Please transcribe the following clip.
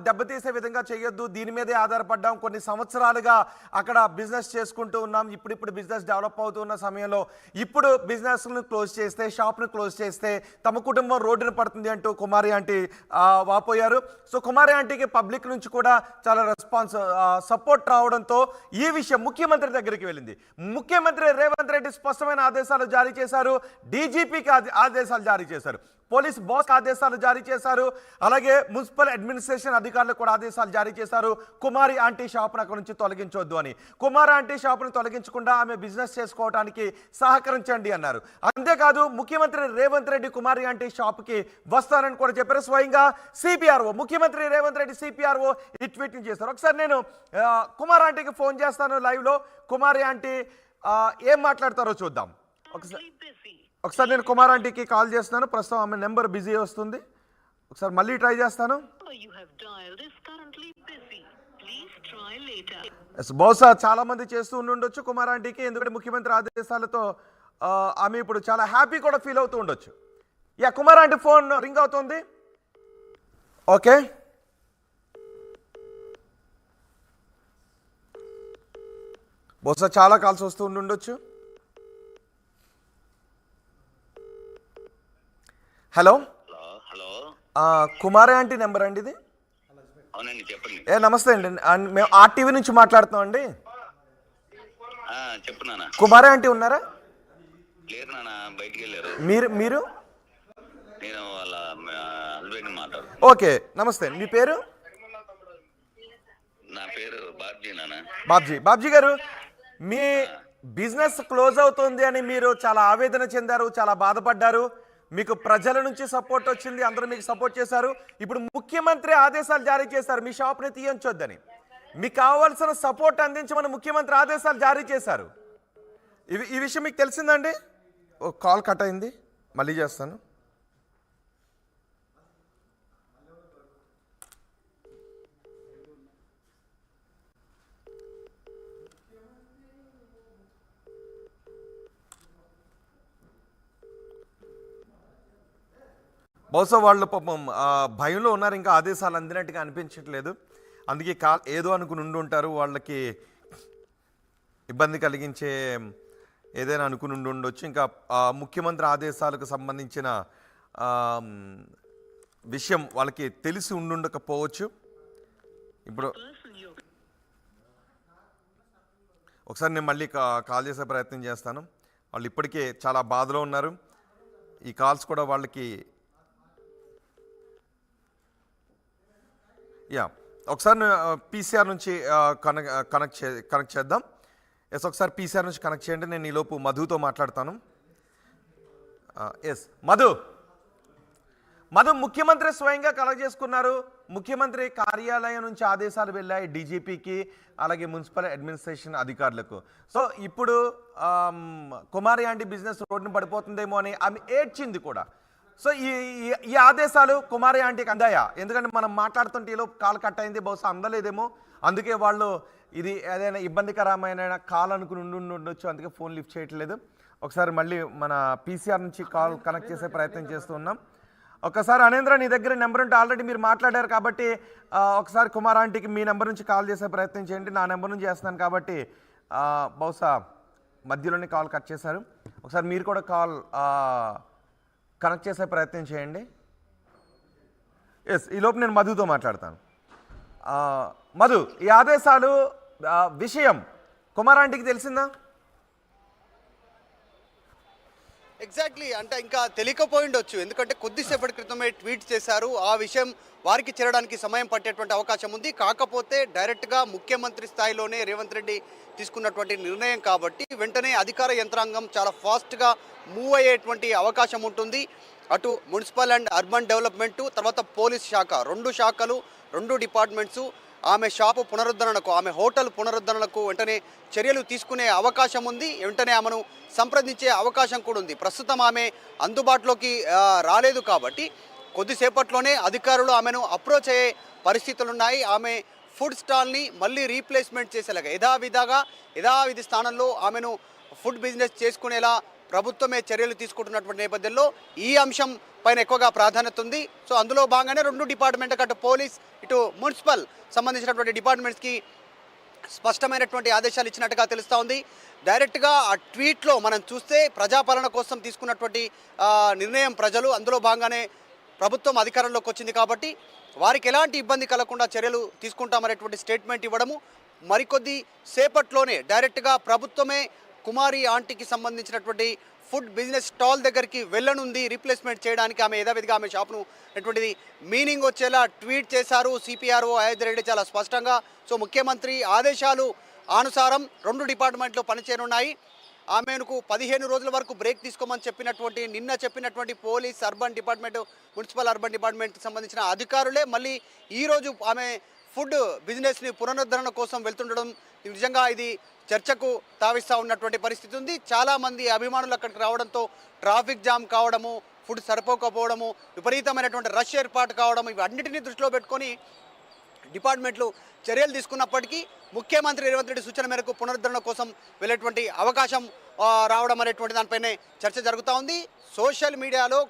దెబ్బతీసే విధంగా చేయొద్దు, దీని మీదే ఆధారపడ్డాం, కొన్ని సంవత్సరాలుగా అక్కడ బిజినెస్ చేసుకుంటూ ఉన్నాం, ఇప్పుడు బిజినెస్ డెవలప్ అవుతున్న సమయంలో ఇప్పుడు బిజినెస్ను క్లోజ్ చేస్తే, షాప్ను క్లోజ్ చేస్తే తమ కుటుంబం రోడ్డున పడుతుంది అంటూ కుమారి ఆంటీ వాపోయారు. సో కుమారి ఆంటీకి పబ్లిక్ నుంచి కూడా చాలా సపోర్ట్ రావడంతో ఈ విషయం ముఖ్యమంత్రి దగ్గరికి వెళ్ళింది. ముఖ్యమంత్రి రేవంత్ రెడ్డి స్పష్టమైన ఆదేశాలు జారీ చేశారు, డీజీపీకి ఆదేశాలు జారీ చేశారు, పోలీస్ బాస్ ఆదేశాలు జారీ చేశారు, అలాగే మున్సిపల్ అడ్మినిస్ట్రేషన్ అధికారులకు కూడా ఆదేశాలు జారీ చేశారు. కుమారి ఆంటీ షాప్ను అక్కడ నుంచి తొలగించొద్దు అని. కుమారి ఆంటీ షాప్ను తొలగించకుండా ఆమె బిజినెస్ చేసుకోవడానికి సహకరించండి అన్నారు. అంతేకాదు ముఖ్యమంత్రి రేవంత్ రెడ్డి కుమారి ఆంటీ షాప్కి వస్తానని కూడా చెప్పారు. స్వయంగా సిపిఆర్ఓ, ముఖ్యమంత్రి రేవంత్ రెడ్డి సిపిఆర్ఓ ఈ ట్వీట్ని చేశారు. ఒకసారి నేను కుమారి ఆంటీకి ఫోన్ చేస్తాను లైవ్లో. కుమారి ఆంటీ ఏం మాట్లాడతారో చూద్దాం. ఒకసారి నేను కుమార్ ఆంటీకి కాల్ చేస్తున్నాను. ప్రస్తుతం ఆమె నెంబర్ బిజీ వస్తుంది. ఒకసారి మళ్ళీ ట్రై చేస్తాను. బహుశా చాలా మంది చేస్తూ ఉండొచ్చు కుమార్ ఆంటీకి, ఎందుకంటే ముఖ్యమంత్రి ఆదేశాలతో ఆమె ఇప్పుడు చాలా హ్యాపీ కూడా ఫీల్ అవుతూ ఉండొచ్చు. కుమార్ ఆంటీ ఫోన్ రింగ్ అవుతుంది. ఓకే, బహుశా చాలా కాల్స్ వస్తూ ఉండొచ్చు. హలో, కుమారి ఆంటీ నెంబర్ అండి ఇది? నమస్తే అండి, మేము ఆర్టీవీ నుంచి మాట్లాడుతున్నాం అండి. కుమారి ఆంటీ ఉన్నారా? మీరు ఓకే, నమస్తే. మీ పేరు? బాబ్జీ గారు, మీ బిజినెస్ క్లోజ్ అవుతుంది అని మీరు చాలా ఆవేదన చెందారు, చాలా బాధపడ్డారు. మీకు ప్రజల నుంచి సపోర్ట్ వచ్చింది, అందరూ మీకు సపోర్ట్ చేశారు. ఇప్పుడు ముఖ్యమంత్రి ఆదేశాలు జారీ చేశారు మీ షాప్ని తీయించొద్దని. మీకు కావాల్సిన సపోర్ట్ అందించమని ముఖ్యమంత్రి ఆదేశాలు జారీ చేశారు. ఈ విషయం మీకు తెలిసిందండి? కాల్ కట్ అయింది, మళ్ళీ చేస్తాను. బహుశా వాళ్ళు పాపం భయంలో ఉన్నారు, ఇంకా ఆదేశాలు అందినట్టుగా అనిపించట్లేదు. అందుకే ఏదో అనుకుని ఉండి ఉంటారు, వాళ్ళకి ఇబ్బంది కలిగించే ఏదైనా అనుకుని ఉండి ఉండొచ్చు. ఇంకా ముఖ్యమంత్రి ఆదేశాలకు సంబంధించిన విషయం వాళ్ళకి తెలిసి ఉండుండకపోవచ్చు. ఇప్పుడు ఒకసారి నేను మళ్ళీ కాల్ చేసే ప్రయత్నం చేస్తాను. వాళ్ళు ఇప్పటికే చాలా బాధలో ఉన్నారు. ఈ కాల్స్ కూడా వాళ్ళకి ఒకసారి పీసీఆర్ నుంచి కనెక్ట్ చేద్దాం. ఒకసారి పీసీఆర్ నుంచి కనెక్ట్ చేయండి. నేను ఈలోపు మధుతో మాట్లాడతాను. మధు, ముఖ్యమంత్రి స్వయంగా కలెక్ట్ చేసుకున్నారు. ముఖ్యమంత్రి కార్యాలయం నుంచి ఆదేశాలు వెళ్ళాయి డీజీపీకి, అలాగే మున్సిపల్ అడ్మినిస్ట్రేషన్ అధికారులకు. సో ఇప్పుడు కుమారి ఆంటీ బిజినెస్ రోడ్డును పడిపోతుందేమో అని ఆమె ఏడ్చింది కూడా. సో ఈ ఆదేశాలు కుమారి ఆంటీకి అందాయా? ఎందుకంటే మనం మాట్లాడుతుంటే ఈలో కాల్ కట్ అయింది, బహుశా అందలేదేమో, అందుకే వాళ్ళు ఇది ఏదైనా ఇబ్బందికరమైన కాల్ అనుకుని ఉండొచ్చు, అందుకే ఫోన్ లిఫ్ట్ చేయట్లేదు. ఒకసారి మళ్ళీ మన పీసీఆర్ నుంచి కాల్ కనెక్ట్ చేసే ప్రయత్నం చేస్తూ ఉన్నాం. ఒకసారి అనేంద్ర, నీ దగ్గర నెంబర్ ఉంటే ఆల్రెడీ మీరు మాట్లాడారు కాబట్టి ఒకసారి కుమార్ ఆంటీకి మీ నెంబర్ నుంచి కాల్ చేసే ప్రయత్నం చేయండి. నా నెంబర్ నుంచి చేస్తున్నాను కాబట్టి బహుశా మధ్యలోనే కాల్ కట్ చేశారు. ఒకసారి మీరు కూడా కాల్ కనెక్ట్ చేసే ప్రయత్నం చేయండి. ఈలోపు నేను మధుతో మాట్లాడతాను. మధు, ఈ ఆదేశాలు విషయం కుమార్ ఆంటీకి తెలిసిందా? ఎగ్జాక్ట్లీ, అంటే ఇంకా తెలియకపోయిండొచ్చు, ఎందుకంటే కొద్దిసేపటి క్రితమే ట్వీట్ చేశారు. ఆ విషయం వారికి చేరడానికి సమయం పట్టేటువంటి అవకాశం ఉంది. కాకపోతే డైరెక్ట్గా ముఖ్యమంత్రి స్థాయిలోనే రేవంత్ రెడ్డి తీసుకున్నటువంటి నిర్ణయం కాబట్టి వెంటనే అధికార యంత్రాంగం చాలా ఫాస్ట్గా మూవ్ అయ్యేటువంటి అవకాశం ఉంటుంది. అటు మున్సిపల్ అండ్ అర్బన్ డెవలప్మెంటు, తర్వాత పోలీస్ శాఖ, రెండు డిపార్ట్మెంట్సు ఆమె షాపు పునరుద్ధరణకు, ఆమె హోటల్ పునరుద్ధరణకు వెంటనే చర్యలు తీసుకునే అవకాశం ఉంది. వెంటనే ఆమెను సంప్రదించే అవకాశం కూడా ఉంది. ప్రస్తుతం ఆమె అందుబాటులోకి రాలేదు కాబట్టి కొద్దిసేపట్లోనే అధికారులు ఆమెను అప్రోచ్ అయ్యే పరిస్థితులున్నాయి. ఆమె ఫుడ్ స్టాల్ని మళ్ళీ రీప్లేస్మెంట్ చేసేలాగా యథావిధి స్థానంలో ఆమెను ఫుడ్ బిజినెస్ చేసుకునేలా ప్రభుత్వమే చర్యలు తీసుకుంటున్నటువంటి నేపథ్యంలో ఈ అంశం పైన ఎక్కువగా ప్రాధాన్యత ఉంది. సో అందులో భాగంగానే 2 డిపార్ట్మెంట్ అటు పోలీస్ ఇటు మున్సిపల్ సంబంధించినటువంటి డిపార్ట్మెంట్స్కి స్పష్టమైనటువంటి ఆదేశాలు ఇచ్చినట్టుగా తెలుస్తూ ఉంది. డైరెక్ట్గా ఆ ట్వీట్లో మనం చూస్తే ప్రజాపాలన కోసం తీసుకున్నటువంటి నిర్ణయం ప్రజలు, అందులో భాగంగానే ప్రభుత్వం అధికారంలోకి వచ్చింది కాబట్టి వారికి ఎలాంటి ఇబ్బంది కలగకుండా చర్యలు తీసుకుంటామనేటువంటి స్టేట్మెంట్ ఇవ్వడము, మరికొద్ది సేపట్లోనే డైరెక్ట్గా ప్రభుత్వమే కుమారి ఆంటీకి సంబంధించినటువంటి ఫుడ్ బిజినెస్ స్టాల్ దగ్గరికి వెళ్ళనుంది రీప్లేస్మెంట్ చేయడానికి. ఆమె యథావిధిగా ఆమె షాప్ను అటువంటిది మీనింగ్ వచ్చేలా ట్వీట్ చేశారు సిపిఆర్ఓ అయోధ్య రెడ్డి చాలా స్పష్టంగా. సో ముఖ్యమంత్రి ఆదేశాలు అనుసారం 2 డిపార్ట్మెంట్లు పనిచేయనున్నాయి. ఆమెకు 15 రోజుల వరకు బ్రేక్ తీసుకోమని నిన్న చెప్పినటువంటి police, urban department, municipal urban డిపార్ట్మెంట్కి సంబంధించిన అధికారులే మళ్ళీ ఈరోజు ఆమె ఫుడ్ బిజినెస్ని పునరుద్ధరణ కోసం వెళ్తుండడం నిజంగా ఇది చర్చకు తావిస్తూ ఉన్నటువంటి పరిస్థితి ఉంది. చాలామంది అభిమానులు అక్కడికి రావడంతో ట్రాఫిక్ జామ్ కావడము, ఫుడ్ సరిపోకపోవడము, విపరీతమైనటువంటి రష్ ఏర్పాటు కావడం, ఇవన్నిటినీ దృష్టిలో పెట్టుకొని డిపార్ట్మెంట్లు చర్యలు తీసుకున్నప్పటికీ ముఖ్యమంత్రి రేవంత్ రెడ్డి సూచన మేరకు పునరుద్ధరణ కోసం వెళ్ళేటువంటి అవకాశం రావడం అనేటువంటి దానిపైనే చర్చ జరుగుతూ ఉంది. సోషల్ మీడియాలో